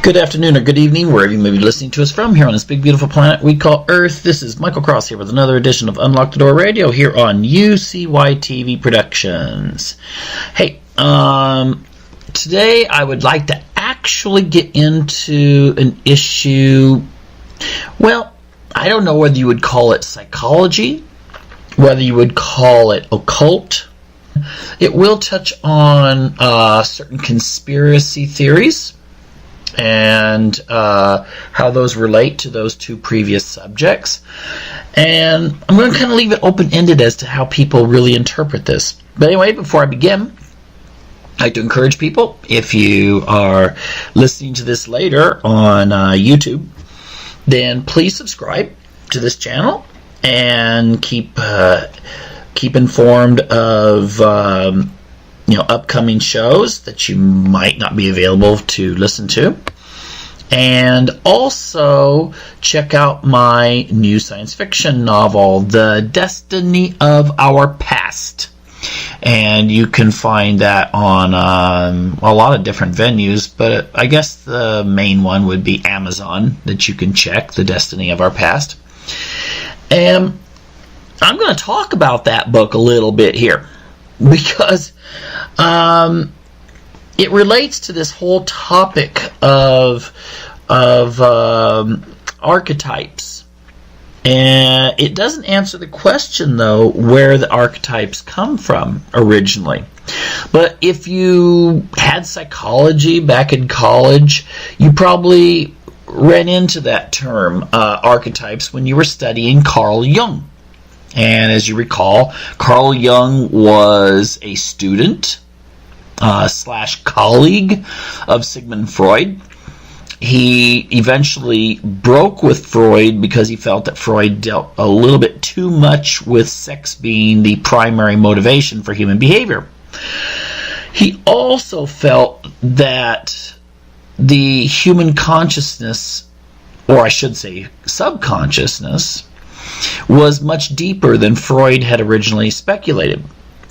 Good afternoon or good evening, wherever you may be listening to us from here on this big, beautiful planet we call Earth. This is Michael Cross here with another edition of Unlock the Door Radio here on UCY TV Productions. Hey, today I would like to actually get into an issue, well, I don't know whether you would call it psychology, whether you would call it occult. It will touch on certain conspiracy theories and how those relate to those two previous subjects. And I'm going to kind of leave it open-ended as to how people really interpret this. But anyway, before I begin, I'd like to encourage people, if you are listening to this later on YouTube, then please subscribe to this channel and keep informed of upcoming shows that you might not be available to listen to. And also check out my new science fiction novel, The Destiny of Our Past. And you can find that on a lot of different venues, but I guess the main one would be Amazon that you can check, The Destiny of Our Past. And I'm going to talk about that book a little bit here because it relates to this whole topic of archetypes. And it doesn't answer the question, though, where the archetypes come from originally. But if you had psychology back in college, you probably ran into that term, archetypes, when you were studying Carl Jung. And as you recall, Carl Jung was a student / colleague of Sigmund Freud. He eventually broke with Freud because he felt that Freud dealt a little bit too much with sex being the primary motivation for human behavior. He also felt that the human consciousness, or I should say subconsciousness, was much deeper than Freud had originally speculated,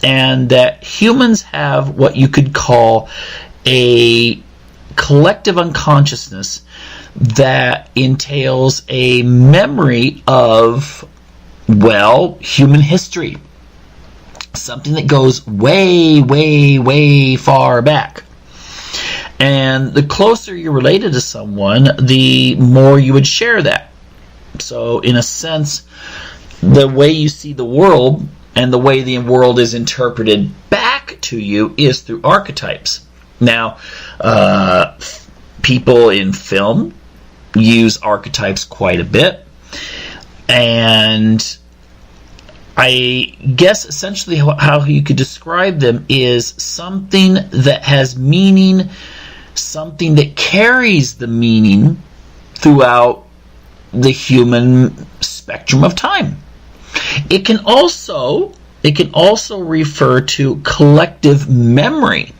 and that humans have what you could call a collective unconsciousness that entails a memory of, well, human history, something that goes way, way, way far back. And the closer you're related to someone, the more you would share that. So, in a sense, the way you see the world and the way the world is interpreted back to you is through archetypes. Now, people in film use archetypes quite a bit. And I guess essentially how you could describe them is something that has meaning, something that carries the meaning throughout the human spectrum of time. It can also refer to collective memory.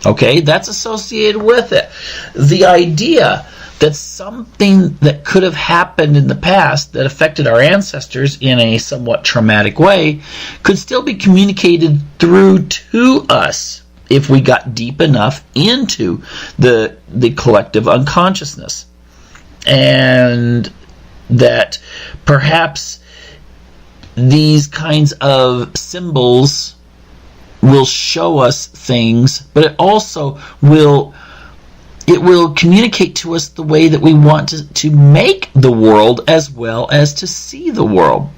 Okay, that's associated with it. The idea that something that could have happened in the past that affected our ancestors in a somewhat traumatic way could still be communicated through to us if we got deep enough into the collective unconsciousness. And that perhaps these kinds of symbols will show us things, but it also will communicate to us the way that we want to make the world as well as to see the world.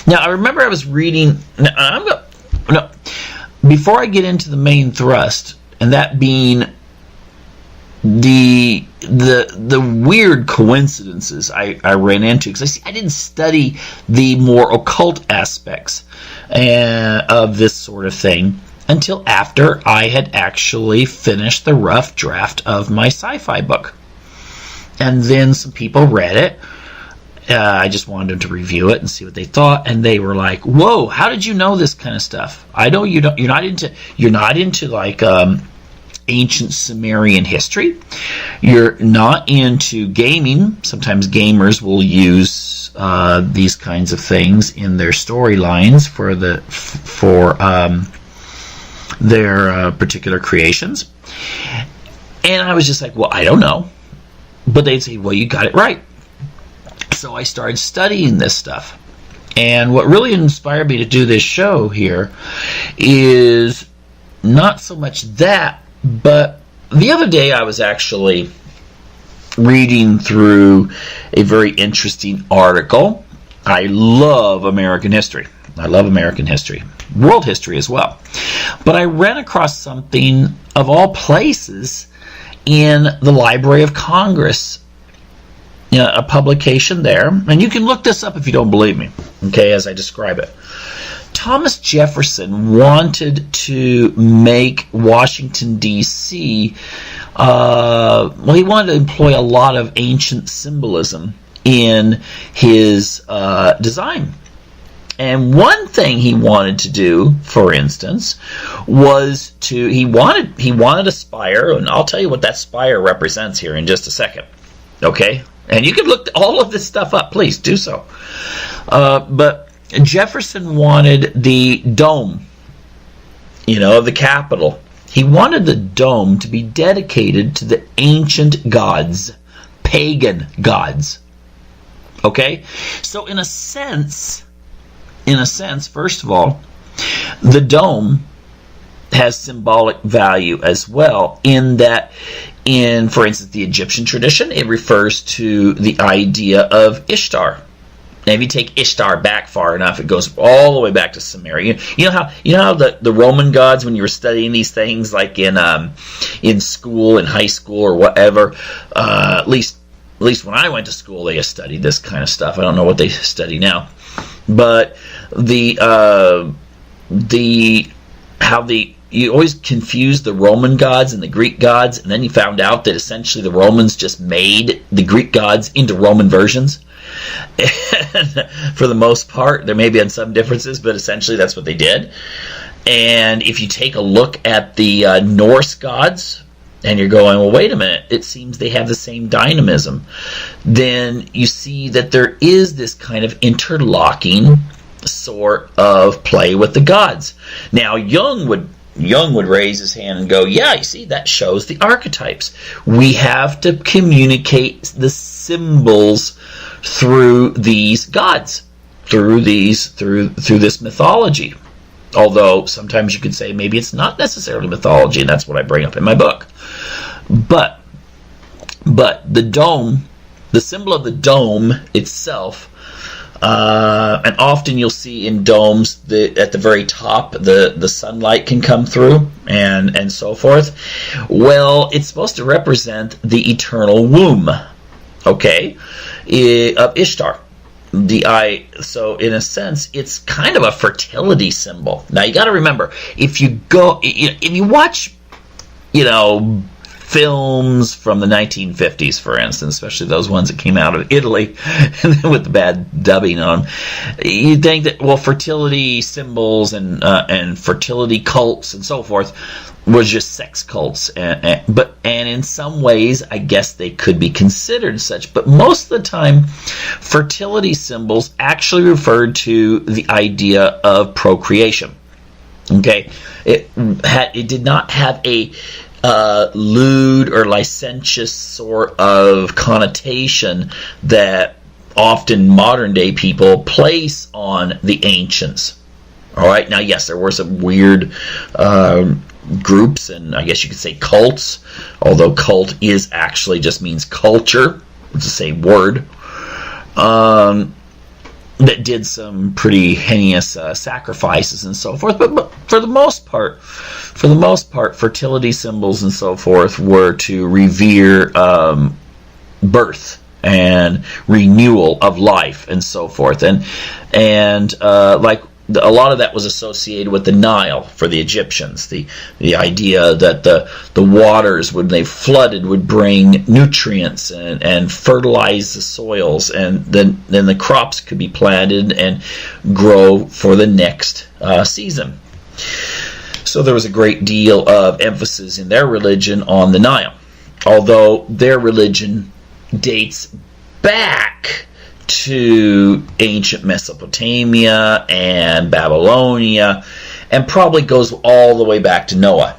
Now, I remember I was reading. Before I get into the main thrust, and that being the weird coincidences I ran into, because I didn't study the more occult aspects of this sort of thing until after I had actually finished the rough draft of my sci-fi book. And then some people read it. I just wanted them to review it and see what they thought, and they were like, "Whoa, how did you know this kind of stuff? I know you're not into like ancient Sumerian history. You're not into gaming. Sometimes gamers will use these kinds of things in their storylines for their particular creations. And I was just like, well, I don't know. But they'd say, well, you got it right. So I started studying this stuff. And what really inspired me to do this show here is not so much that, but the other day I was actually reading through a very interesting article. I love American history. I love American history. World history as well. But I ran across something, of all places, in the Library of Congress. A publication there. And you can look this up if you don't believe me, okay, as I describe it. Thomas Jefferson wanted to make Washington, D.C., he wanted to employ a lot of ancient symbolism in his design. And one thing he wanted to do, for instance, was he wanted a spire, and I'll tell you what that spire represents here in just a second, okay? And you can look all of this stuff up, please do so. But Jefferson wanted the dome, of the Capitol. He wanted the dome to be dedicated to the ancient gods, pagan gods. Okay? So in a sense, first of all, the dome has symbolic value as well, in that, for instance, the Egyptian tradition, it refers to the idea of Ishtar. Now, if you take Ishtar back far enough, it goes all the way back to Sumeria. You know how the Roman gods, when you were studying these things, like in school, in high school or whatever, at least when I went to school, they studied this kind of stuff. I don't know what they study now, but you always confuse the Roman gods and the Greek gods, and then you found out that essentially the Romans just made the Greek gods into Roman versions. And for the most part, there may be some differences, but essentially that's what they did. And if you take a look at the Norse gods, and you're going, well, wait a minute, it seems they have the same dynamism, then you see that there is this kind of interlocking sort of play with the gods. Now, Jung would raise his hand and go, yeah, you see, that shows the archetypes. We have to communicate the symbols through these gods, through this mythology. Although sometimes you could say maybe it's not necessarily mythology, and that's what I bring up in my book. But the dome, the symbol of the dome itself, and often you'll see in domes at the very top the sunlight can come through and so forth. Well, it's supposed to represent the eternal womb, okay, of Ishtar. So in a sense, it's kind of a fertility symbol. Now you got to remember, if you watch, films from the 1950s, for instance, especially those ones that came out of Italy with the bad dubbing on them, you think that, well, fertility symbols and fertility cults and so forth was just sex cults, and in some ways, I guess they could be considered such. But most of the time, fertility symbols actually referred to the idea of procreation. Okay, it did not have a lewd or licentious sort of connotation that often modern day people place on the ancients. All right, now yes, there were some weird groups, and I guess you could say cults, although cult is actually just means culture. It's the same word. That did some pretty heinous sacrifices and so forth, but for the most part, fertility symbols and so forth were to revere birth and renewal of life and so forth, and like a lot of that was associated with the Nile for the Egyptians. The idea that the waters, when they flooded, would bring nutrients and fertilize the soils, and then the crops could be planted and grow for the next season. So there was a great deal of emphasis in their religion on the Nile, although their religion dates back to ancient Mesopotamia and Babylonia, and probably goes all the way back to Noah.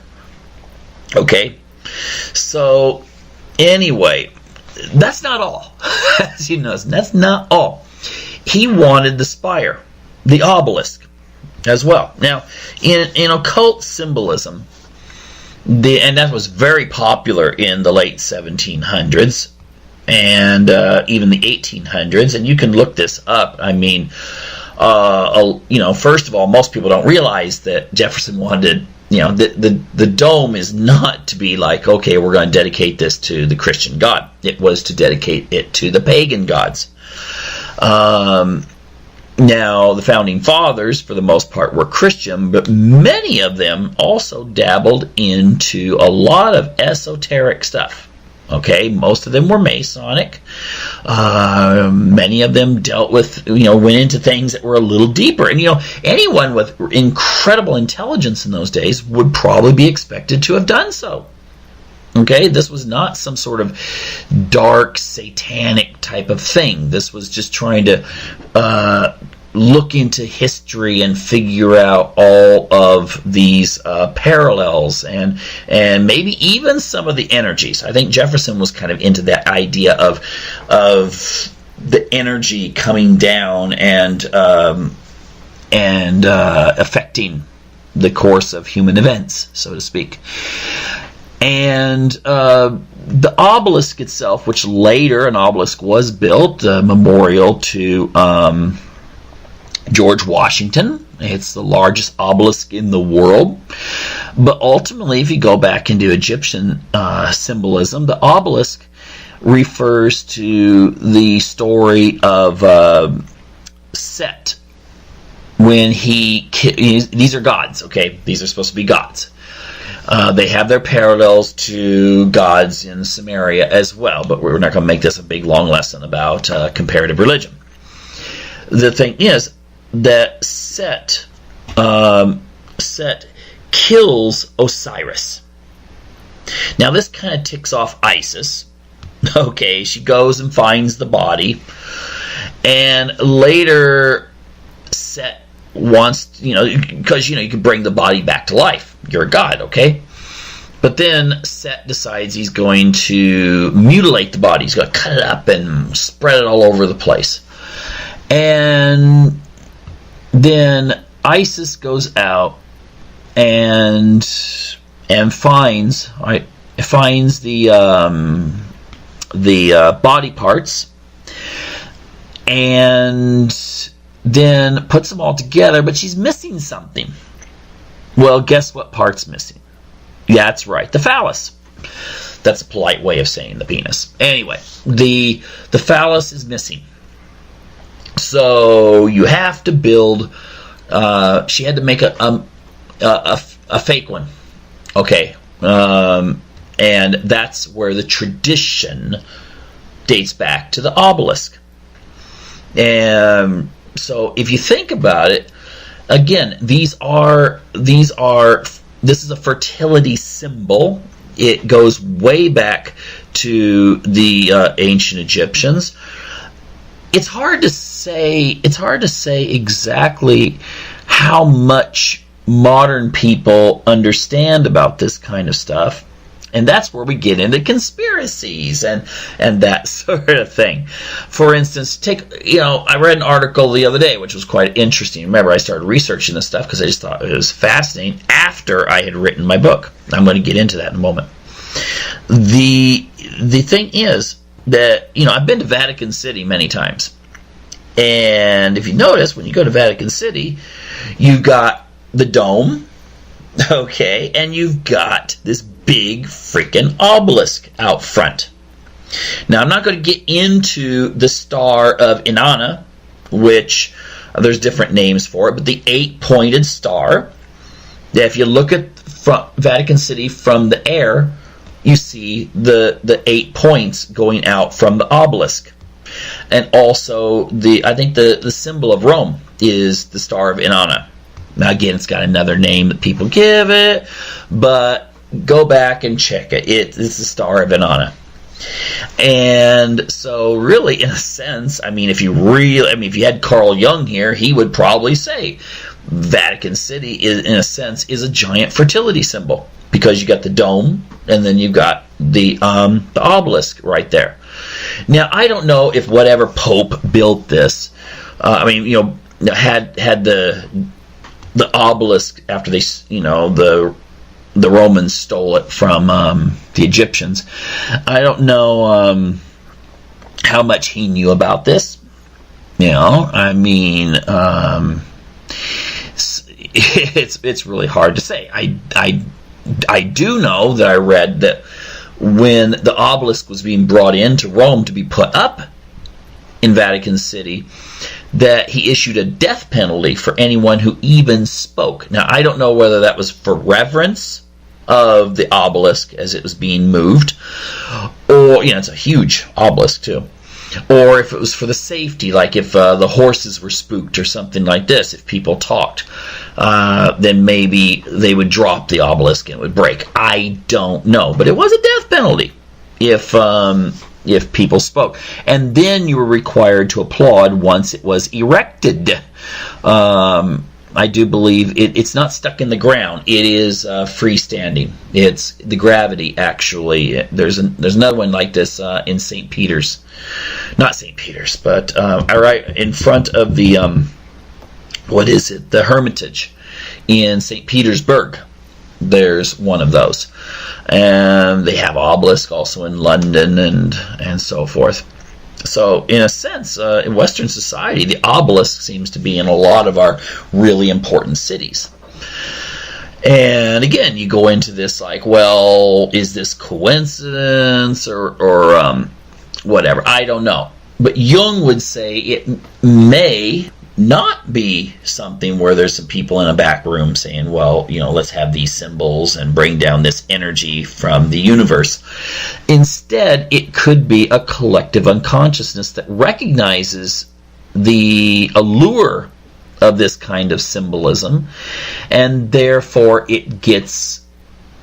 Okay? So, anyway, that's not all. As you know, that's not all. He wanted the spire, the obelisk, as well. Now, in occult symbolism, and that was very popular in the late 1700s and even the 1800s, and you can look this up. I mean, first of all, most people don't realize that Jefferson wanted, the dome is not to be like, okay, we're going to dedicate this to the Christian God. It was to dedicate it to the pagan gods. Now, the founding fathers, for the most part, were Christian, but many of them also dabbled into a lot of esoteric stuff. Okay, most of them were Masonic. Many of them dealt with, went into things that were a little deeper. And, anyone with incredible intelligence in those days would probably be expected to have done so. Okay, this was not some sort of dark, satanic type of thing. This was just trying to look into history and figure out all of these parallels and maybe even some of the energies. I think Jefferson was kind of into that idea of the energy coming down and affecting the course of human events, so to speak. And the obelisk itself, which later an obelisk was built, a memorial to George Washington. It's the largest obelisk in the world. But ultimately, if you go back into Egyptian symbolism, the obelisk refers to the story of Set. When these are gods, okay? These are supposed to be gods. They have their parallels to gods in Samaria as well, but we're not going to make this a big, long lesson about comparative religion. The thing is that Set kills Osiris. Now, this kind of ticks off Isis. Okay, she goes and finds the body, and later Set wants, because you can bring the body back to life. You're a god, okay? But then Set decides he's going to mutilate the body. He's going to cut it up and spread it all over the place. And then Isis goes out and finds the body parts and then puts them all together, but she's missing something. Well, guess what part's missing? Yeah, that's right, the phallus. That's a polite way of saying the penis. Anyway, the phallus is missing. So you have to build. She had to make a fake one. Okay, and that's where the tradition dates back to the obelisk. And so if you think about it, again, this is a fertility symbol. It goes way back to the ancient Egyptians. It's hard to say exactly how much modern people understand about this kind of stuff. And that's where we get into conspiracies and that sort of thing. For instance, I read an article the other day, which was quite interesting. Remember, I started researching this stuff because I just thought it was fascinating after I had written my book. I'm going to get into that in a moment. The thing is that, I've been to Vatican City many times. And if you notice, when you go to Vatican City, you've got the dome, okay, and you've got this big freaking obelisk out front. Now, I'm not going to get into the Star of Inanna, which there's different names for it, but the 8-pointed star. If you look at Vatican City from the air, you see the 8 points going out from the obelisk. And also, I think the symbol of Rome is the Star of Inanna. Now, again, it's got another name that people give it, but go back and check it. It's the Star of Inanna. And so, really, in a sense, if you had Carl Jung here, he would probably say Vatican City, in a sense, is a giant fertility symbol. because you got the dome, and then you've got the obelisk right there. Now, I don't know if whatever pope built this, had the obelisk after they, the Romans stole it from the Egyptians. I don't know how much he knew about this. It's really hard to say. I do know that I read that when the obelisk was being brought into Rome to be put up in Vatican City, that he issued a death penalty for anyone who even spoke. Now, I don't know whether that was for reverence of the obelisk as it was being moved, or, it's a huge obelisk too, or if it was for the safety, like if the horses were spooked or something like this, if people talked, then maybe they would drop the obelisk and it would break. I don't know, but it was a death penalty if people spoke. And then you were required to applaud once it was erected. I do believe it's not stuck in the ground. It is freestanding. It's the gravity, actually. There's another one like this in St. Peter's. Not St. Peter's, but right in front of the, the Hermitage in St. Petersburg. There's one of those. And they have obelisk also in London and so forth. So, in a sense, in Western society, the obelisk seems to be in a lot of our really important cities. And again, you go into this like, well, is this coincidence or whatever? I don't know. But Jung would say it may not be something where there's some people in a back room saying, well, let's have these symbols and bring down this energy from the universe. Instead, it could be a collective unconsciousness that recognizes the allure of this kind of symbolism, and therefore it gets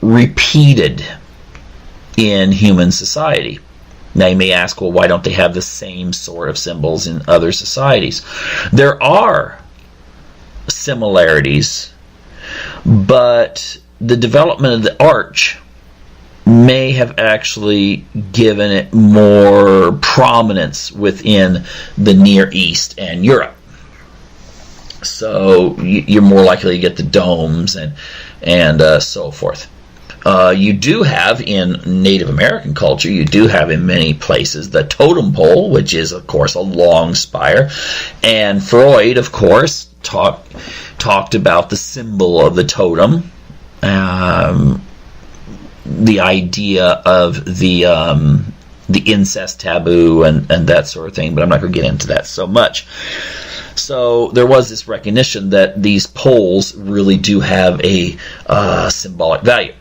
repeated in human society. Now you may ask, well, why don't they have the same sort of symbols in other societies? There are similarities, but the development of the arch may have actually given it more prominence within the Near East and Europe. So you're more likely to get the domes and so forth. You do have in Native American culture, you do have in many places the totem pole, which is, of course, a long spire. And Freud, of course, talked about the symbol of the totem, the idea of the incest taboo and that sort of thing, but I'm not going to get into that so much. So there was this recognition that these poles really do have a symbolic value.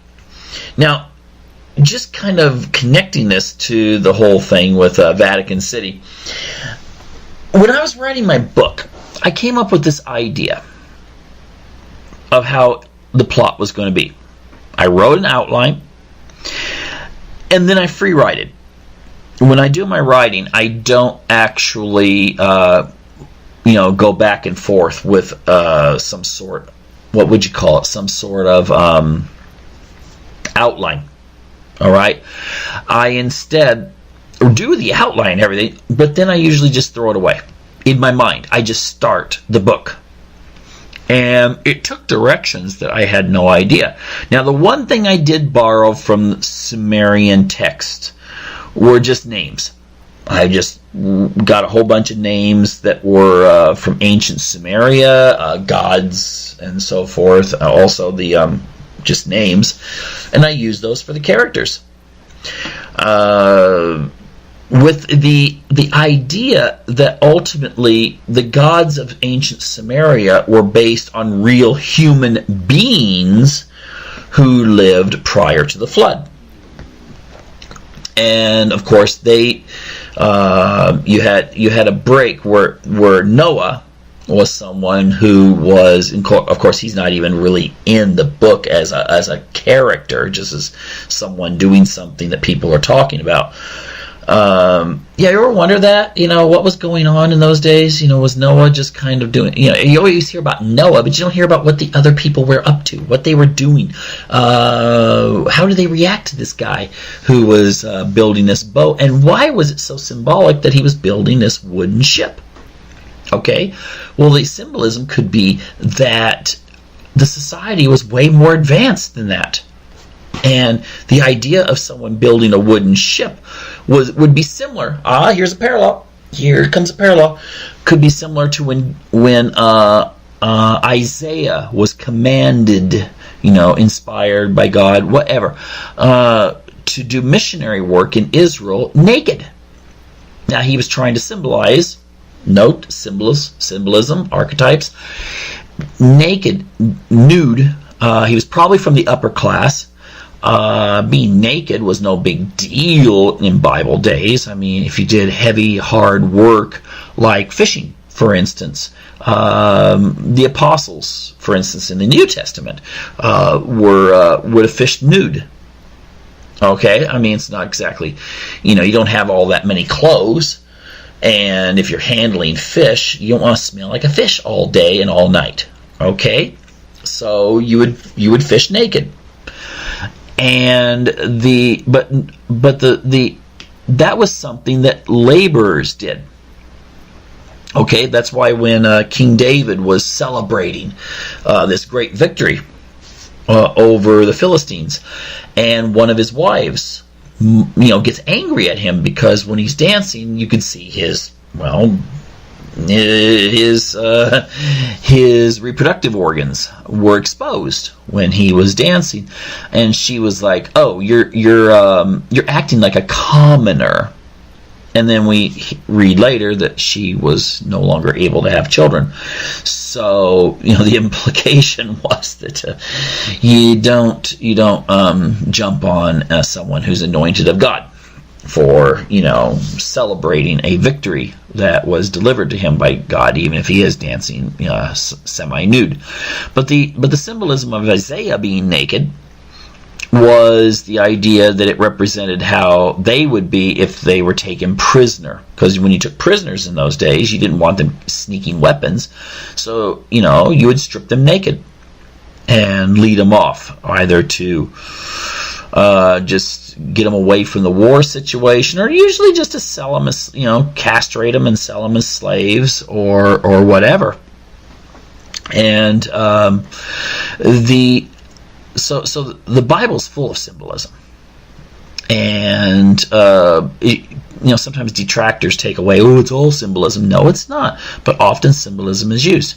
Now, just kind of connecting this to the whole thing with Vatican City, when I was writing my book, I came up with this idea of how the plot was going to be. I wrote an outline, and then I free write it. When I do my writing, I don't actually, go back and forth with some sort, what would you call it, some sort of outline. All right, I instead do the outline and everything, but then I usually just throw it away in my mind. I just start the book, and it took directions that I had no idea. Now, the one thing I did borrow from Sumerian text were just names. I just got a whole bunch of names that were from ancient Sumeria, gods and so forth. Also the just names, and I use those for the characters. With the idea that ultimately the gods of ancient Sumeria were based on real human beings who lived prior to the flood. And of course they you had a break where Noah was someone who was, of course, he's not even really in the book as a character, just as someone doing something that people are talking about. Yeah, you ever wonder that? What was going on in those days? Was Noah just kind of doing, you always hear about Noah, but you don't hear about what the other people were up to, what they were doing. How did they react to this guy who was building this boat? And why was it so symbolic that he was building this wooden ship? Okay, well, the symbolism could be that the society was way more advanced than that. And the idea of someone building a wooden ship would be similar. Here's a parallel. Here comes a parallel. Could be similar to when Isaiah was commanded, inspired by God, whatever, to do missionary work in Israel naked. Now he was trying to symbolize, note, symbolism, archetypes, naked, nude. He was probably from the upper class. Being naked was no big deal in Bible days. I mean, if you did heavy, hard work like fishing, for instance, the apostles, for instance, in the New Testament, would have fished nude. Okay, I mean, it's not exactly, you don't have all that many clothes, and if you're handling fish, you don't want to smell like a fish all day and all night. Okay, so you would fish naked. And that was something that laborers did. Okay, that's why when King David was celebrating this great victory over the Philistines, and one of his wives, gets angry at him because when he's dancing, you can see his reproductive organs were exposed when he was dancing, and she was like, "Oh, you're acting like a commoner." And then we read later that she was no longer able to have children. So the implication was that you don't jump on someone who's anointed of God for celebrating a victory that was delivered to him by God, even if he is dancing semi-nude. But the symbolism of Isaiah being naked was the idea that it represented how they would be if they were taken prisoner. Because when you took prisoners in those days, you didn't want them sneaking weapons, so you would strip them naked and lead them off, either to just get them away from the war situation, or usually just to sell them as, castrate them and sell them as slaves or whatever. And so the Bible's full of symbolism, and sometimes detractors take away, it's all symbolism. No, it's not, but often symbolism is used.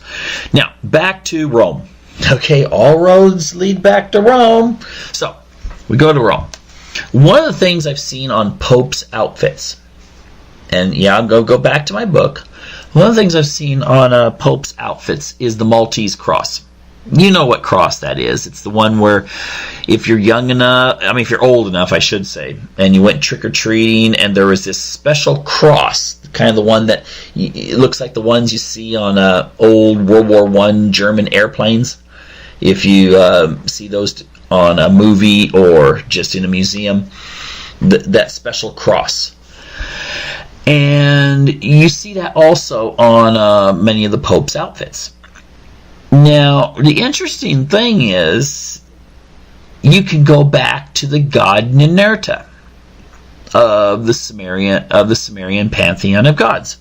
Now back to Rome. Okay, all roads lead back to Rome. So we go to Rome. One of the things I've seen on popes' outfits, and I'll go back to my book. One of the things I've seen on popes' outfits is the Maltese cross. You know what cross that is. It's the one where if you're young enough, if you're old enough, I should say, and you went trick-or-treating, and there was this special cross, kind of the one that it looks like the ones you see on old World War I German airplanes. If you see those on a movie or just in a museum, that special cross. And you see that also on many of the Pope's outfits. Now, the interesting thing is, you can go back to the god Ninurta of the Sumerian pantheon of gods,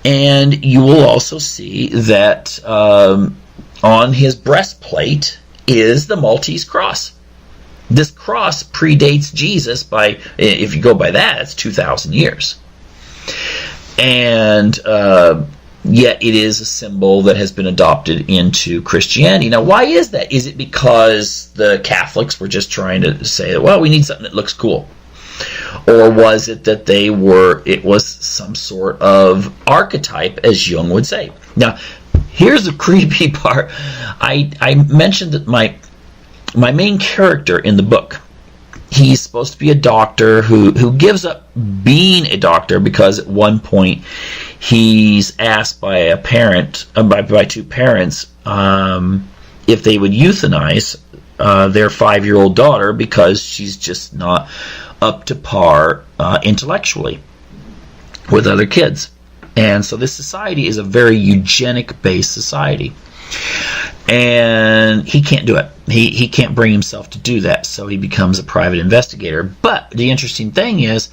and you will also see that on his breastplate is the Maltese cross. This cross predates Jesus by, if you go by that, it's 2,000 years. And yet it is a symbol that has been adopted into Christianity. Now, why is that? Is it because the Catholics were just trying to say, well, we need something that looks cool? Or was it that it was some sort of archetype, as Jung would say? Now, here's the creepy part. I mentioned that my main character in the book, he's supposed to be a doctor who gives up being a doctor because at one point he's asked by a parent, by two parents, if they would euthanize their 5-year-old daughter because she's just not up to par intellectually with other kids. And so this society is a very eugenic-based society. And he can't do it. He can't bring himself to do that, so he becomes a private investigator. But the interesting thing is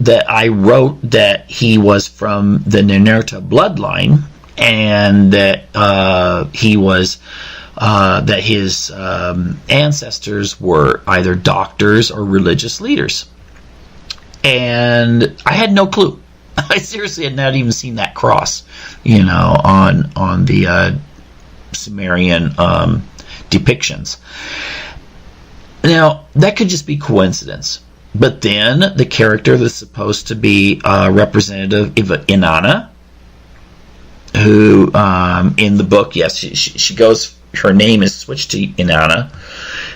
that I wrote that he was from the Nerta bloodline, and that that his ancestors were either doctors or religious leaders. And I had no clue. I seriously had not even seen that cross, on the Sumerian depictions. Now, that could just be coincidence. But then the character that's supposed to be representative of Inanna, who in the book, yes, she goes, her name is switched to Inanna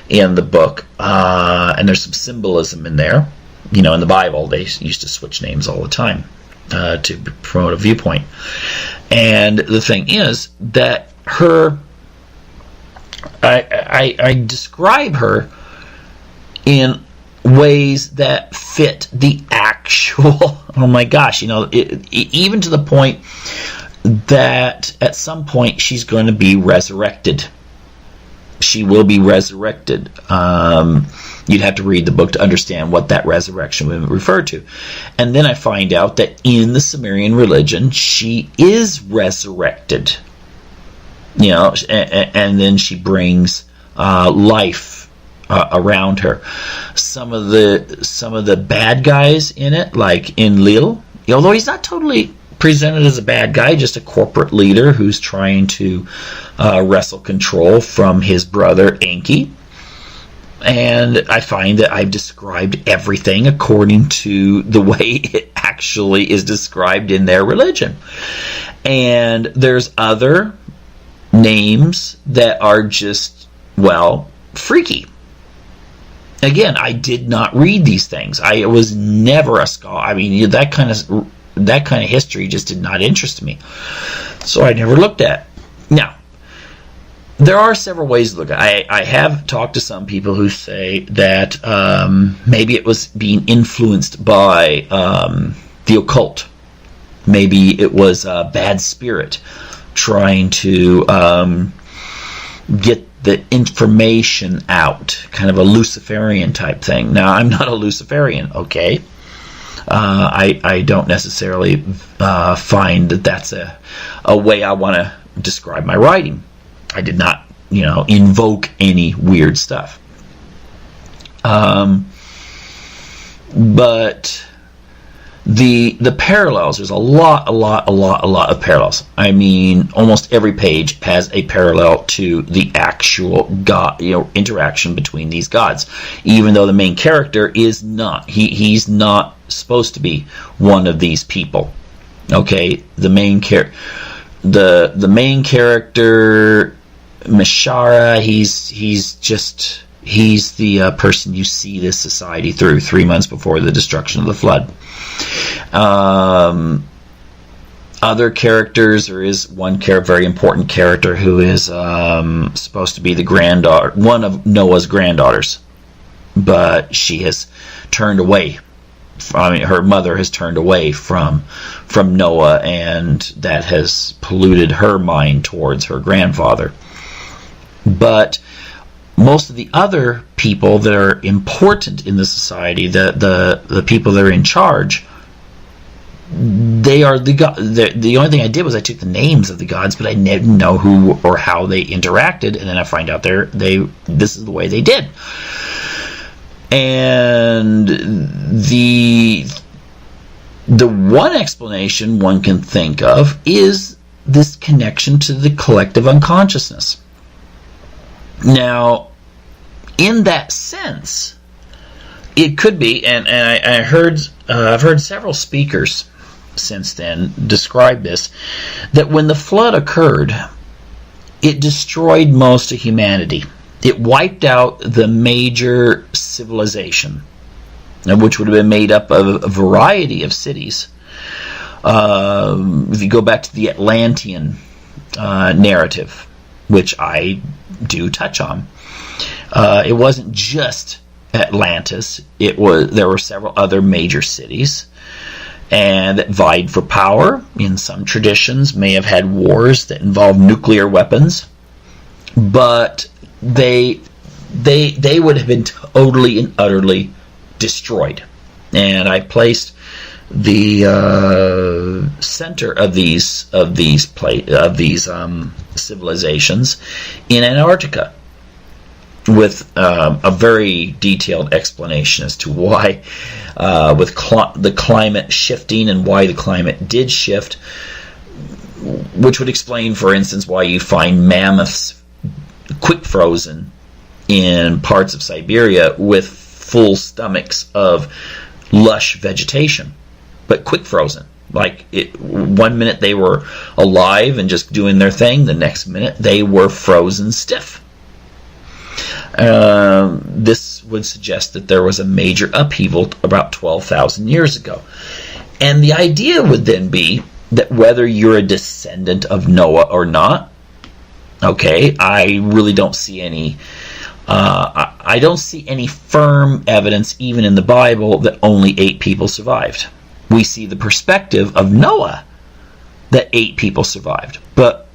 in the book, and there's some symbolism in there. In the Bible, they used to switch names all the time to promote a viewpoint. And the thing is that I describe her in ways that fit the actual, oh my gosh, even to the point that at some point she's going to be resurrected. She will be resurrected. You'd have to read the book to understand what that resurrection would refer to. And then I find out that in the Sumerian religion, she is resurrected. And then she brings life around her. Some of the bad guys in it, like Enlil, although he's not totally presented as a bad guy, just a corporate leader who's trying to wrestle control from his brother Enki. And I find that I've described everything according to the way it actually is described in their religion. And there's other names that are just, freaky. Again, I did not read these things. I was never a scholar. I mean, that kind of history just did not interest me. So I never looked at it. Now, there are several ways to look at it. I have talked to some people who say that maybe it was being influenced by the occult. Maybe it was a bad spirit trying to get the information out, kind of a Luciferian type thing. Now, I'm not a Luciferian, okay? I don't necessarily find that that's a way I want to describe my writing. I did not, invoke any weird stuff. But the parallels, there's a lot of parallels. I mean, almost every page has a parallel to the actual God, interaction between these gods. Even though the main character is not, he's not supposed to be one of these people. Okay, the main character, Mishara, he's the person you see this society through 3 months before the destruction of the flood. Other characters, there is one very important character who is supposed to be the granddaughter, one of Noah's granddaughters, but she has turned away. Her mother has turned away from Noah, and that has polluted her mind towards her grandfather. But most of the other people that are important in the society, the people that are in charge, they are the only thing I did was I took the names of the gods, but I didn't know who or how they interacted, and then I find out this is the way they did. And the one explanation one can think of is this connection to the collective unconsciousness. Now, in that sense, it could be, and I've heard several speakers since then describe this, that when the flood occurred, it destroyed most of humanity. It wiped out the major civilization, which would have been made up of a variety of cities. If you go back to the Atlantean narrative, which I do touch on, it wasn't just Atlantis. There were several other major cities, and that vied for power. In some traditions, may have had wars that involved nuclear weapons, but they would have been totally and utterly destroyed. And I placed the center of these civilizations in Antarctica, with a very detailed explanation as to why, with the climate shifting and why the climate did shift, which would explain, for instance, why you find mammoths quick frozen in parts of Siberia with full stomachs of lush vegetation, but quick frozen. Like, 1 minute they were alive and just doing their thing, the next minute they were frozen stiff. This would suggest that there was a major upheaval about 12,000 years ago. And the idea would then be that whether you're a descendant of Noah or not, okay, I really don't see any I don't see any firm evidence, even in the Bible, that only 8 people survived. We see the perspective of Noah that 8 people survived, but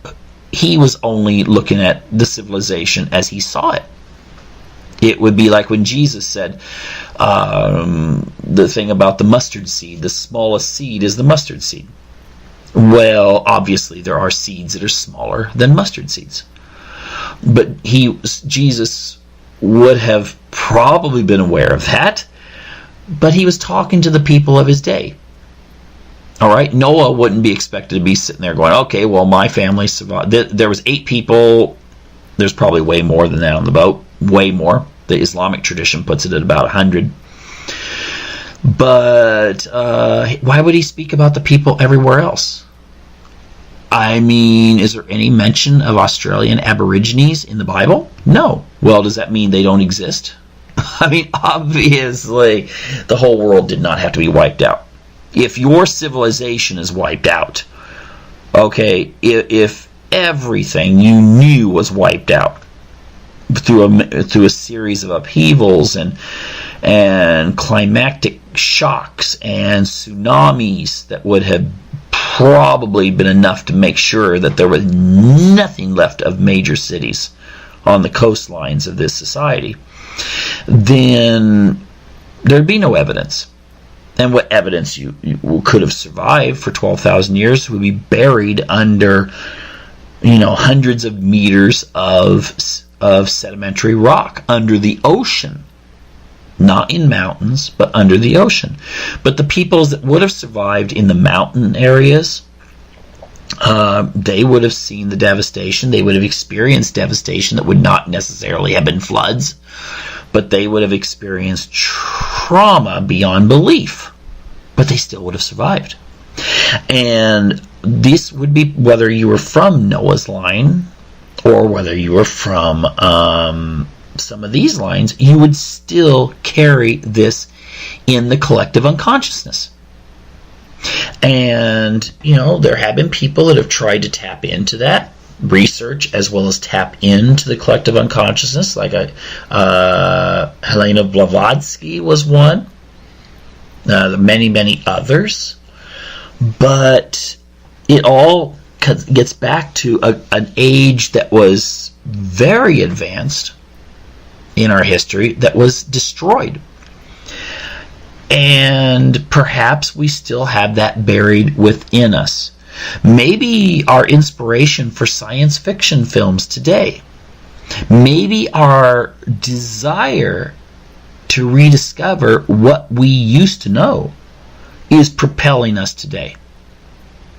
he was only looking at the civilization as he saw it. It would be like when Jesus said the thing about the mustard seed, the smallest seed is the mustard seed. Well, obviously there are seeds that are smaller than mustard seeds. But Jesus would have probably been aware of that, but he was talking to the people of his day. All right, Noah wouldn't be expected to be sitting there going, okay, well, my family survived. There was 8 people. There's probably way more than that on the boat. Way more. The Islamic tradition puts it at about 100. But why would he speak about the people everywhere else? I mean, is there any mention of Australian Aborigines in the Bible? No. Well, does that mean they don't exist? I mean, obviously, the whole world did not have to be wiped out. If your civilization is wiped out, okay, if everything you knew was wiped out through a series of upheavals and climatic shocks and tsunamis that would have probably been enough to make sure that there was nothing left of major cities on the coastlines of this society, then there'd be no evidence. And what evidence you could have survived for 12,000 years would be buried under, hundreds of meters of sedimentary rock under the ocean. Not in mountains, but under the ocean. But the peoples that would have survived in the mountain areas, they would have seen the devastation. They would have experienced devastation that would not necessarily have been floods, but they would have experienced trauma beyond belief. But they still would have survived. And this would be whether you were from Noah's line or whether you were from some of these lines, you would still carry this in the collective unconsciousness. And, there have been people that have tried to tap into that research as well as tap into the collective unconsciousness, like Helena Blavatsky was one, many, many others. But it all gets back to an age that was very advanced in our history that was destroyed. And perhaps we still have that buried within us. Maybe our inspiration for science fiction films today, maybe our desire to rediscover what we used to know is propelling us today.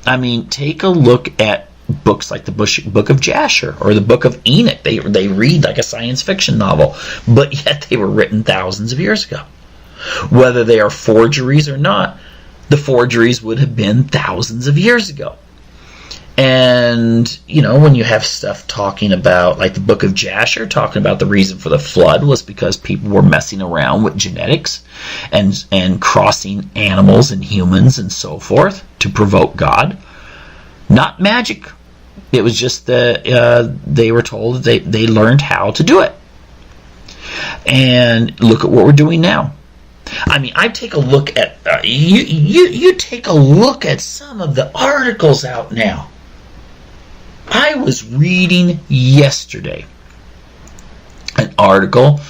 I mean, take a look at books like the Book of Jasher or the Book of Enoch. They read like a science fiction novel, but yet they were written thousands of years ago. Whether they are forgeries or not, the forgeries would have been thousands of years ago. And, when you have stuff talking about, like the Book of Jasher, talking about the reason for the flood was because people were messing around with genetics and crossing animals and humans and so forth to provoke God. Not magic. It was just that they were told that they learned how to do it. And look at what we're doing now. I mean, I take a look at you take a look at some of the articles out now. I was reading yesterday an article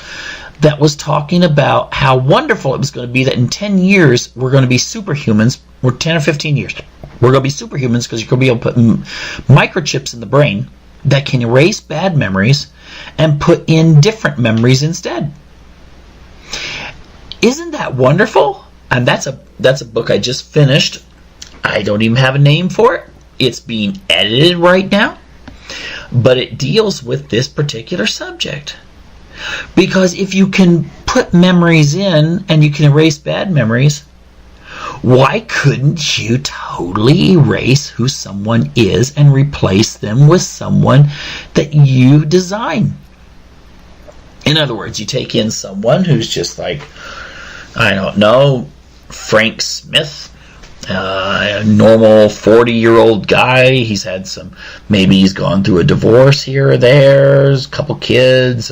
that was talking about how wonderful it was going to be that in 10 years we're going to be superhumans, or 10 or 15 years. We're going to be superhumans because you're going to be able to put microchips in the brain that can erase bad memories and put in different memories instead. Isn't that wonderful? And that's a book I just finished. I don't even have a name for it. It's being edited right now. But it deals with this particular subject. Because if you can put memories in and you can erase bad memories, why couldn't you totally erase who someone is and replace them with someone that you design? In other words, you take in someone who's just like, I don't know, Frank Smith, a normal 40-year-old guy. He's had maybe he's gone through a divorce here or there, a couple kids,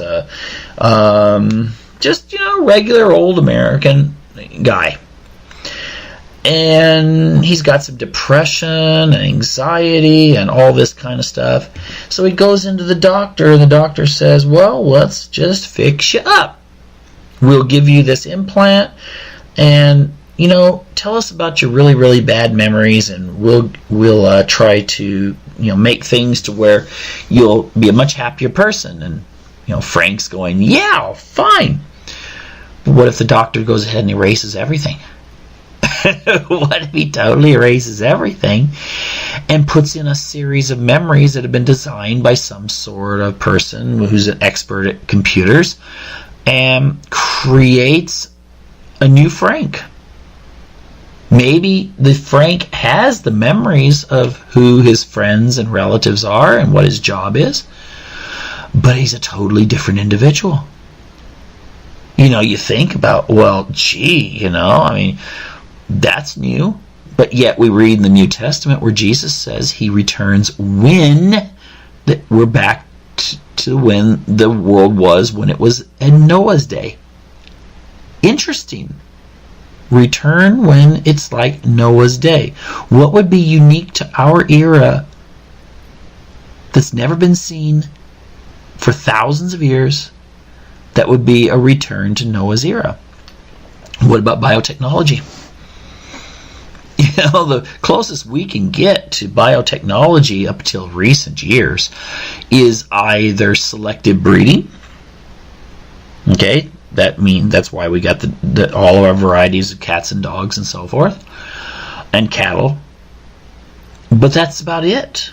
just, regular old American guy. And he's got some depression and anxiety and all this kind of stuff. So he goes into the doctor, and the doctor says, well, let's just fix you up. We'll give you this implant, and tell us about your really, really bad memories, and we'll try to make things to where you'll be a much happier person. And Frank's going, yeah, fine. But what if the doctor goes ahead and erases everything? What if he totally erases everything and puts in a series of memories that have been designed by some sort of person who's an expert at computers and creates a new Frank? Maybe the Frank has the memories of who his friends and relatives are and what his job is, but he's a totally different individual. You think about, well, gee, I mean, that's new. But yet we read in the New Testament where Jesus says he returns when we're back to when the world was when it was in Noah's day. Interesting. Return when it's like Noah's day. What would be unique to our era that's never been seen for thousands of years that would be a return to Noah's era? What about biotechnology? The closest we can get to biotechnology up till recent years is either selective breeding. Okay, that's why we got all of our varieties of cats and dogs and so forth, and cattle. But that's about it.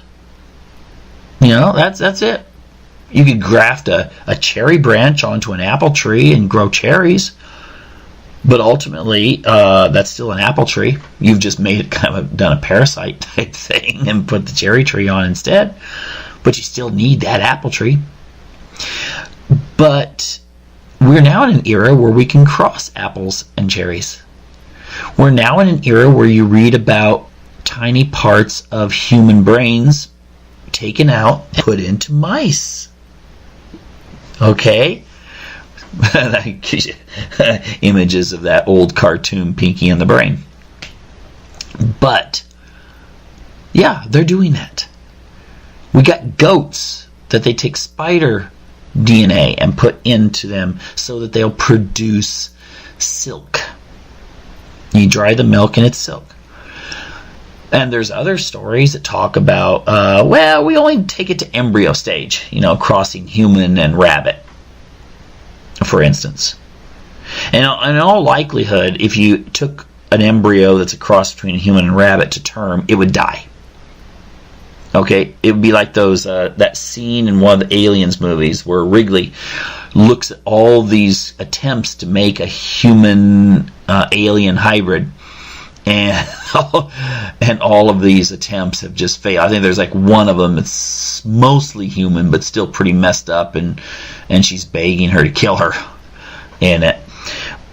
That's it. You could graft a cherry branch onto an apple tree and grow cherries. But ultimately, that's still an apple tree. You've just made it done a parasite type thing and put the cherry tree on instead. But you still need that apple tree. But we're now in an era where we can cross apples and cherries. We're now in an era where you read about tiny parts of human brains taken out and put into mice. Okay? Images of that old cartoon Pinky and the Brain. But yeah, they're doing that. We got goats that they take spider DNA and put into them so that they'll produce silk. You dry the milk and it's silk. And there's other stories that talk about we only take it to embryo stage, crossing human and rabbit, for instance. And in all likelihood, if you took an embryo that's a cross between a human and rabbit to term, it would die. Okay, it would be like that scene in one of the Aliens movies where Wrigley looks at all these attempts to make a human alien hybrid, and all of these attempts have just failed. I think there's like one of them that's mostly human but still pretty messed up, and she's begging her to kill her in it.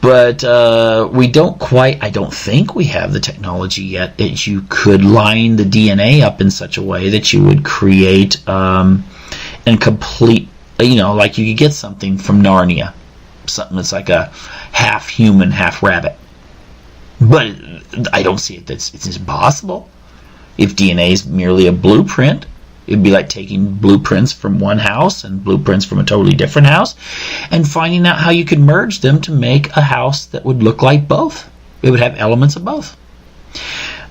But we don't quite, I don't think we have the technology yet that you could line the DNA up in such a way that you would create and complete, like you could get something from Narnia. something that's like a half human, half rabbit. But I don't see it. It's impossible. If DNA is merely a blueprint, it'd be like taking blueprints from one house and blueprints from a totally different house and finding out how you could merge them to make a house that would look like both. It would have elements of both.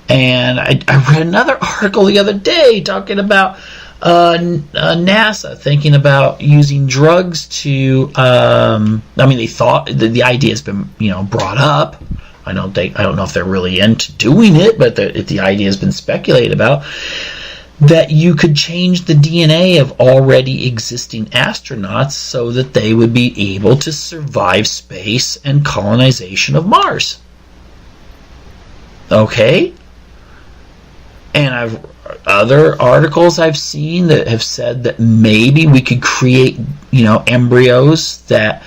And I read another article the other day talking about NASA thinking about using drugs to. They thought the idea has been brought up. I don't know if they're really into doing it, but the idea has been speculated about, that you could change the DNA of already existing astronauts so that they would be able to survive space and colonization of Mars. Okay? And other articles I've seen that have said that maybe we could create, embryos that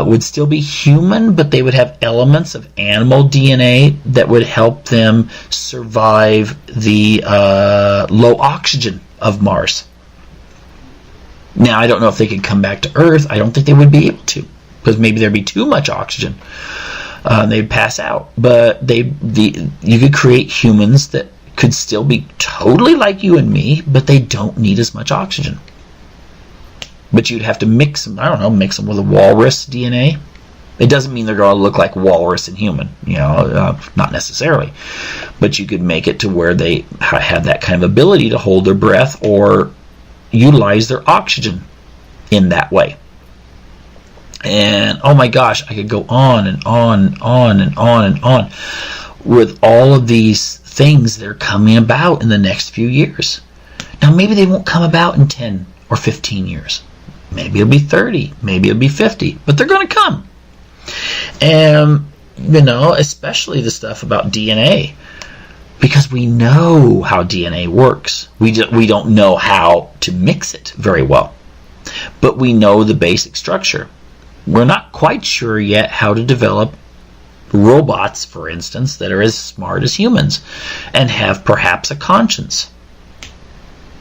would still be human, but they would have elements of animal DNA that would help them survive the low oxygen of Mars. Now, I don't know if they could come back to Earth. I don't think they would be able to, because maybe there'd be too much oxygen. They'd pass out. But you could create humans that could still be totally like you and me, but they don't need as much oxygen. But you'd have to mix them with a walrus DNA. It doesn't mean they're going to look like walrus and human, not necessarily. But you could make it to where they have that kind of ability to hold their breath or utilize their oxygen in that way. And oh my gosh, I could go on and on and on and on and on with all of these things that are coming about in the next few years. Now, maybe they won't come about in 10 or 15 years. Maybe it'll be 30. Maybe it'll be 50. But they're going to come. And, especially the stuff about DNA. Because we know how DNA works. We don't know how to mix it very well. But we know the basic structure. We're not quite sure yet how to develop robots, for instance, that are as smart as humans and have perhaps a conscience.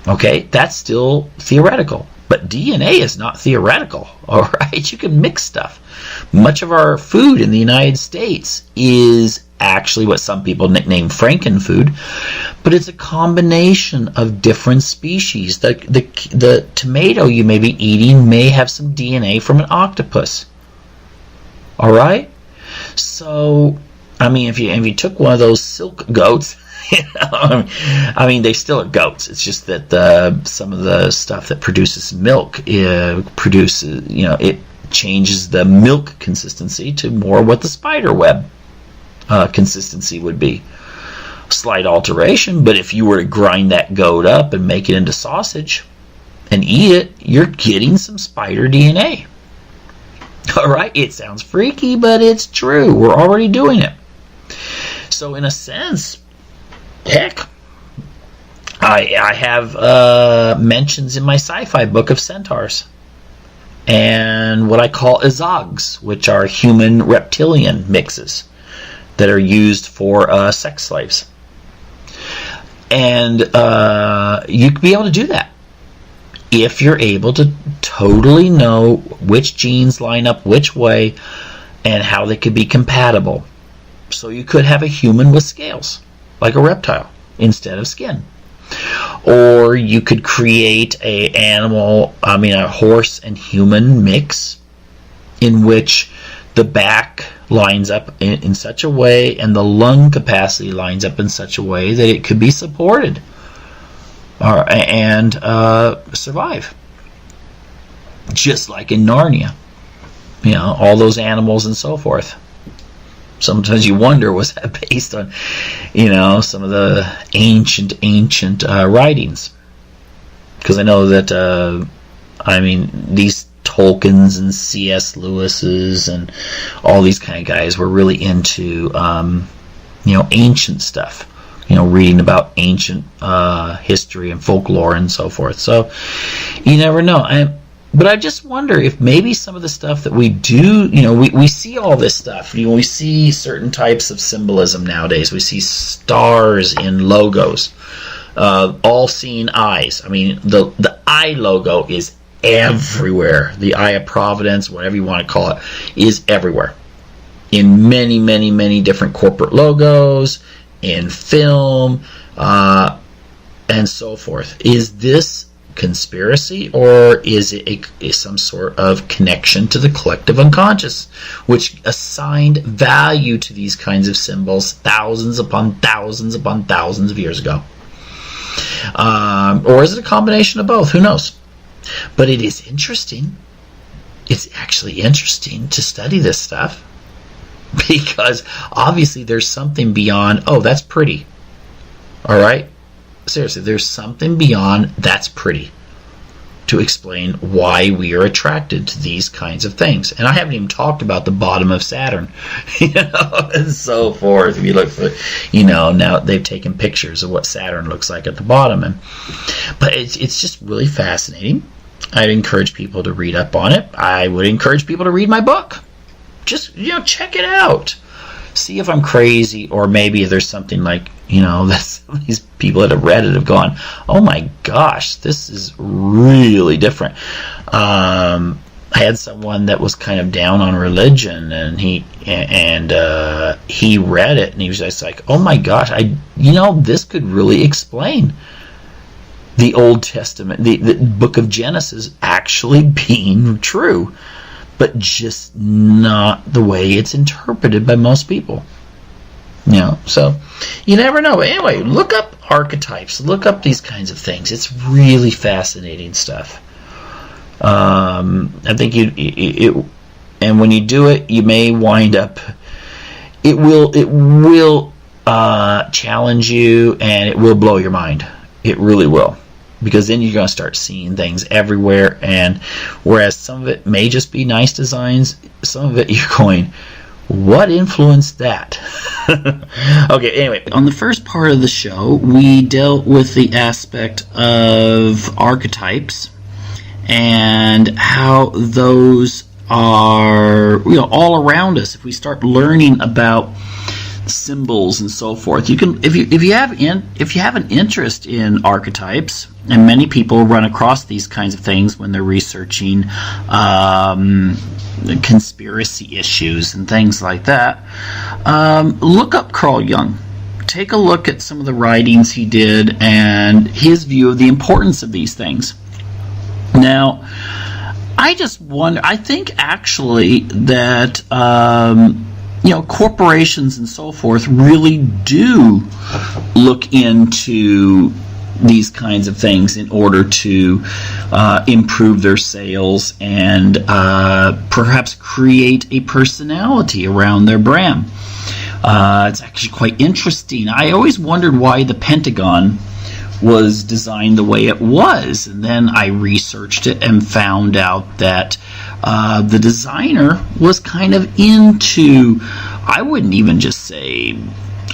Okay, that's still theoretical. But DNA is not theoretical, all right? You can mix stuff. Much of our food in the United States is actually what some people nickname Frankenfood, but it's a combination of different species. The tomato you may be eating may have some DNA from an octopus, all right? So, if you took one of those silk goats, they still are goats. It's just that some of the stuff that produces milk it changes the milk consistency to more what the spider web consistency would be. Slight alteration, but if you were to grind that goat up and make it into sausage and eat it, you're getting some spider DNA. All right, it sounds freaky, but it's true. We're already doing it. So in a sense, heck, I have mentions in my sci-fi book of centaurs and what I call azogs, which are human-reptilian mixes that are used for sex slaves. And you could be able to do that if you're able to totally know which genes line up which way and how they could be compatible. So you could have a human with scales, like a reptile, instead of skin. Or you could create a horse and human mix in which the back lines up in such a way and the lung capacity lines up in such a way that it could be supported and survive. Just like in Narnia. All those animals and so forth. Sometimes you wonder, was that based on, some of the ancient writings? Because I know that, these Tolkien's and C.S. Lewis's and all these kind of guys were really into, ancient stuff. Reading about ancient history and folklore and so forth. So you never know. But I just wonder if maybe some of the stuff that we do, we see all this stuff. We see certain types of symbolism nowadays. We see stars in logos, all-seeing eyes. The eye logo is everywhere. The eye of providence, whatever you want to call it, is everywhere. In many, many, many different corporate logos, in film, and so forth. Is this conspiracy, or is it some sort of connection to the collective unconscious, which assigned value to these kinds of symbols thousands upon thousands upon thousands of years ago? Or is it a combination of both? Who knows? But it is interesting. It's actually interesting to study this stuff, because obviously there's something beyond, oh, that's pretty. All right? Seriously, there's something beyond that's pretty to explain why we are attracted to these kinds of things. And I haven't even talked about the bottom of Saturn, and so forth. If you look for, now they've taken pictures of what Saturn looks like at the bottom, but it's just really fascinating. I'd encourage people to read up on it. I would encourage people to read my book. Just check it out. See if I'm crazy, or maybe there's something like, that some of these people that have read it have gone, oh my gosh, this is really different. I had someone that was kind of down on religion, and he read it, and he was just like, oh my gosh, this could really explain the Old Testament, the book of Genesis actually being true, but just not the way it's interpreted by most people. So you never know. But anyway, look up archetypes. Look up these kinds of things. It's really fascinating stuff. I think and when you do it, you may wind up. It will challenge you, and it will blow your mind. It really will. Because then you're going to start seeing things everywhere, and whereas some of it may just be nice designs, some of it you're going, what influenced that? Okay, anyway, on the first part of the show, we dealt with the aspect of archetypes and how those are all around us. If we start learning about symbols and so forth, you can, if you have an interest in archetypes, and many people run across these kinds of things when they're researching conspiracy issues and things like that, look up Carl Jung. Take a look at some of the writings he did and his view of the importance of these things. Now, I just wonder, I think actually that corporations and so forth really do look into these kinds of things in order to improve their sales and perhaps create a personality around their brand. It's actually quite interesting. I always wondered why the Pentagon was designed the way it was, and then I researched it and found out that the designer was kind of into, I wouldn't even just say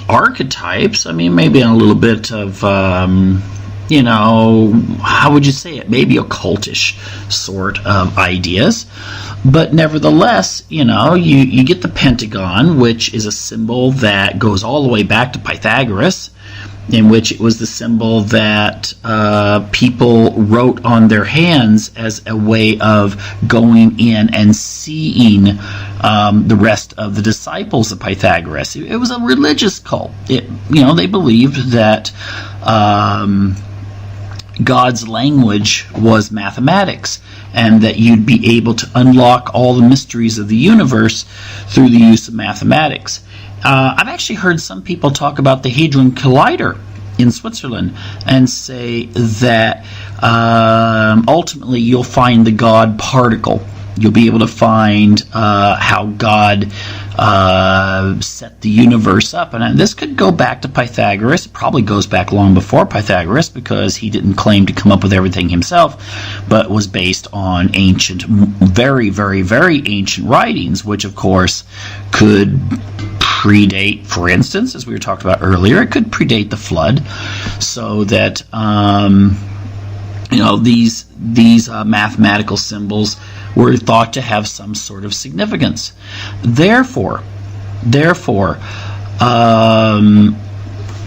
archetypes. I mean, maybe a little bit of, how would you say it? Maybe occultish sort of ideas. But nevertheless, you get the Pentagon, which is a symbol that goes all the way back to Pythagoras, in which it was the symbol that people wrote on their hands as a way of going in and seeing the rest of the disciples of Pythagoras. It was a religious cult. They believed that God's language was mathematics, and that you'd be able to unlock all the mysteries of the universe through the use of mathematics. I've actually heard some people talk about the Hadron Collider in Switzerland and say that ultimately you'll find the God particle. You'll be able to find how God set the universe up. And this could go back to Pythagoras. It probably goes back long before Pythagoras, because he didn't claim to come up with everything himself, but was based on ancient, very, very, very ancient writings, which of course could predate, for instance, as we were talking about earlier, it could predate the flood, so that these mathematical symbols were thought to have some sort of significance. Therefore,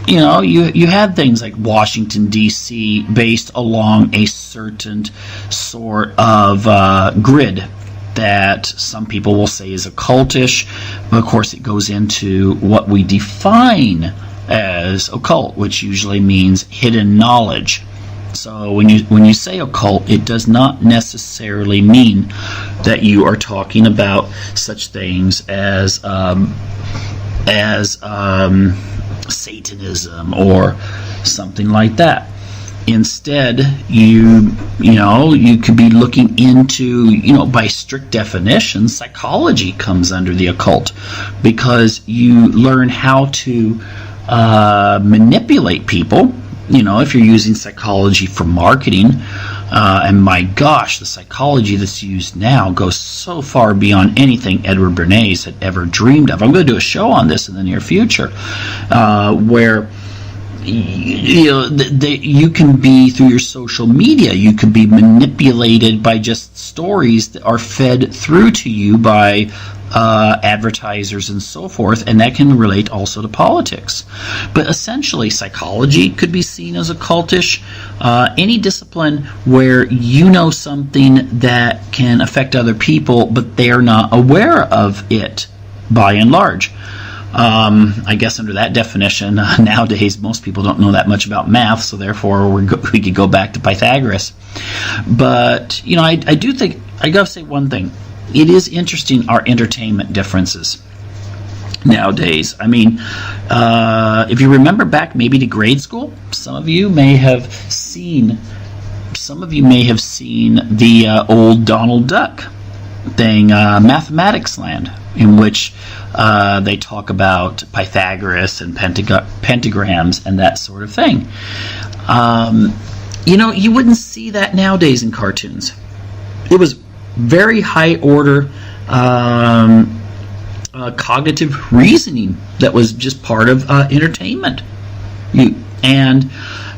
you had things like Washington, D.C. based along a certain sort of grid that some people will say is occultish. But of course, it goes into what we define as occult, which usually means hidden knowledge. So when you say occult, it does not necessarily mean that you are talking about such things as Satanism or something like that. Instead, you could be looking into, by strict definition, psychology comes under the occult, because you learn how to manipulate people. If you're using psychology for marketing, and my gosh, the psychology that's used now goes so far beyond anything Edward Bernays had ever dreamed of. I'm going to do a show on this in the near future, where you can be, through your social media, you can be manipulated by just stories that are fed through to you by advertisers and so forth, and that can relate also to politics. But essentially, psychology could be seen as occultish. Any discipline where you know something that can affect other people, but they are not aware of it, by and large. I guess under that definition, nowadays most people don't know that much about math, so therefore we could go back to Pythagoras. But I do think I got to say one thing. It is interesting, our entertainment differences nowadays. I mean, if you remember back maybe to grade school, some of you may have seen the old Donald Duck thing, Mathematics Land, in which they talk about Pythagoras and pentagrams and that sort of thing. You wouldn't see that nowadays in cartoons. It was very high order cognitive reasoning that was just part of entertainment. And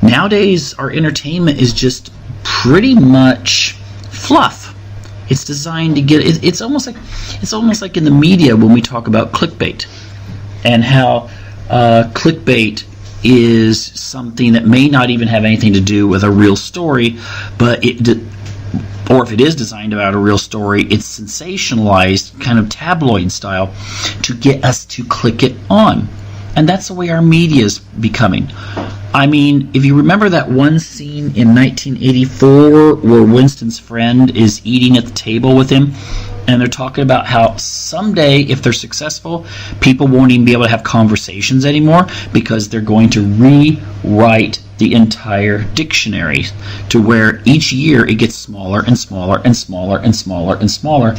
nowadays our entertainment is just pretty much fluff. It's designed to get. It's almost like in the media when we talk about clickbait, and how clickbait is something that may not even have anything to do with a real story, but or if it is designed about a real story, it's sensationalized, kind of tabloid style, to get us to click it on. And that's the way our media is becoming. I mean, if you remember that one scene in 1984 where Winston's friend is eating at the table with him, and they're talking about how someday, if they're successful, people won't even be able to have conversations anymore because they're going to rewrite the entire dictionary to where each year it gets smaller and smaller and smaller and smaller and smaller,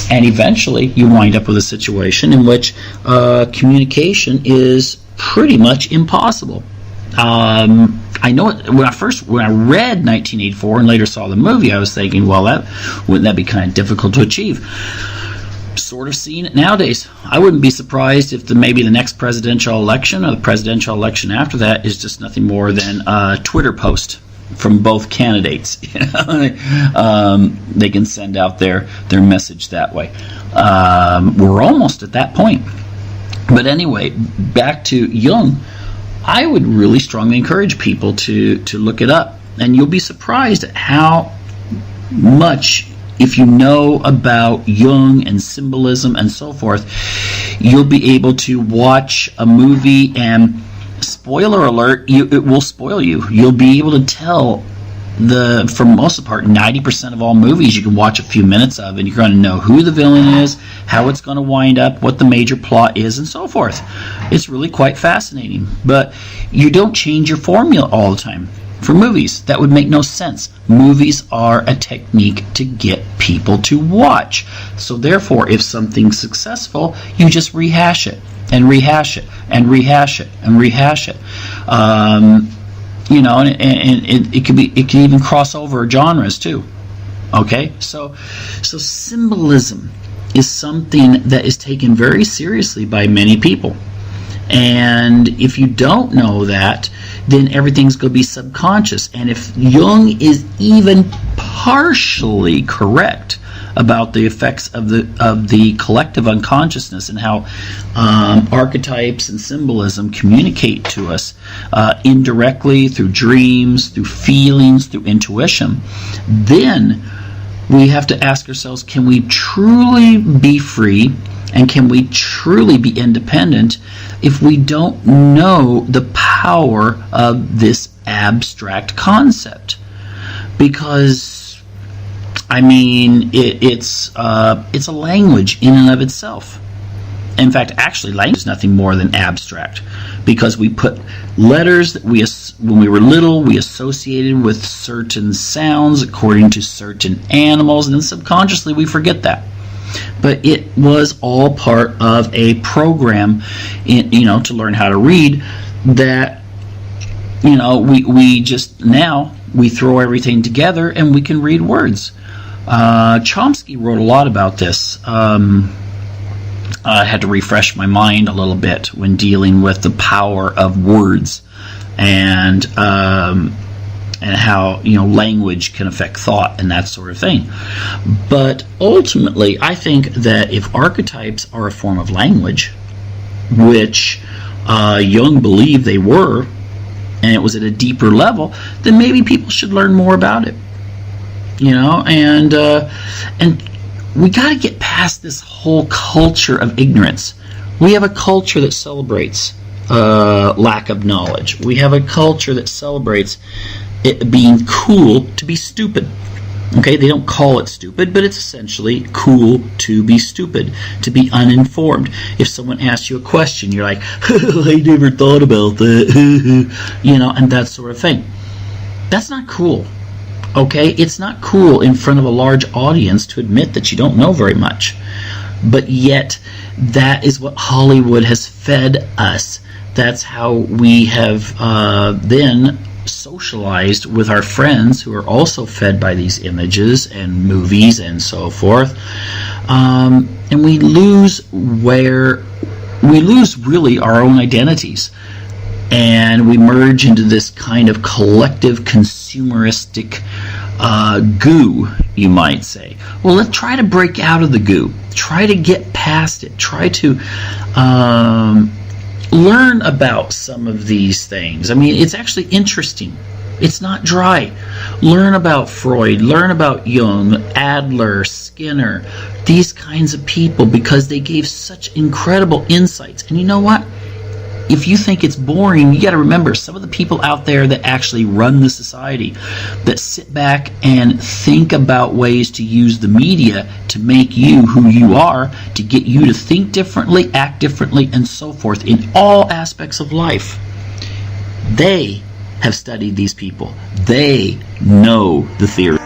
and eventually you wind up with a situation in which communication is pretty much impossible. I know it, when I read 1984 and later saw the movie, I was thinking, well, wouldn't that be kind of difficult to achieve? Sort of seeing it nowadays. I wouldn't be surprised if maybe the next presidential election or the presidential election after that is just nothing more than a Twitter post from both candidates. They can send out their message that way. We're almost at that point. But anyway, back to Jung. I would really strongly encourage people to look it up, and you'll be surprised at how much, if you know about Jung and symbolism and so forth, you'll be able to watch a movie and, spoiler alert, it will spoil you. You'll be able to tell, for most of the part, 90% of all movies you can watch a few minutes of, and you're going to know who the villain is, how it's going to wind up, what the major plot is, and so forth. It's really quite fascinating. But you don't change your formula all the time. For movies, that would make no sense. Movies are a technique to get people to watch. So therefore, if something's successful, you just rehash it, and rehash it, and rehash it, and rehash it. And it can even cross over genres too. Okay, so symbolism is something that is taken very seriously by many people, and if you don't know that, then everything's going to be subconscious. And if Jung is even partially correct about the effects of the collective unconsciousness and how archetypes and symbolism communicate to us indirectly through dreams, through feelings, through intuition, then we have to ask ourselves, can we truly be free and can we truly be independent if we don't know the power of this abstract concept? Because, I mean, it's a language in and of itself. In fact, actually, language is nothing more than abstract, because we put letters that when we were little, we associated with certain sounds according to certain animals, and then subconsciously we forget that. But it was all part of a program, to learn how to read. That we just now we throw everything together and we can read words. Chomsky wrote a lot about this. I had to refresh my mind a little bit when dealing with the power of words and how language can affect thought and that sort of thing. But ultimately, I think that if archetypes are a form of language, which Jung believed they were, and it was at a deeper level, then maybe people should learn more about it. And we got to get past this whole culture of ignorance. We have a culture that celebrates lack of knowledge. We have a culture that celebrates it being cool to be stupid. Okay, they don't call it stupid, but it's essentially cool to be stupid, to be uninformed. If someone asks you a question, you're like, I never thought about that, and that sort of thing. That's not cool. Okay, it's not cool in front of a large audience to admit that you don't know very much. But yet, that is what Hollywood has fed us. That's how we have then socialized with our friends who are also fed by these images and movies and so forth. And we lose really our own identities. And we merge into this kind of collective consumeristic goo, you might say. Well, let's try to break out of the goo. Try to get past it. Try to learn about some of these things. I mean, it's actually interesting. It's not dry. Learn about Freud. Learn about Jung, Adler, Skinner, these kinds of people, because they gave such incredible insights. And you know what? If you think it's boring, you got to remember some of the people out there that actually run the society, that sit back and think about ways to use the media to make you who you are, to get you to think differently, act differently, and so forth in all aspects of life. They have studied these people. They know the theory.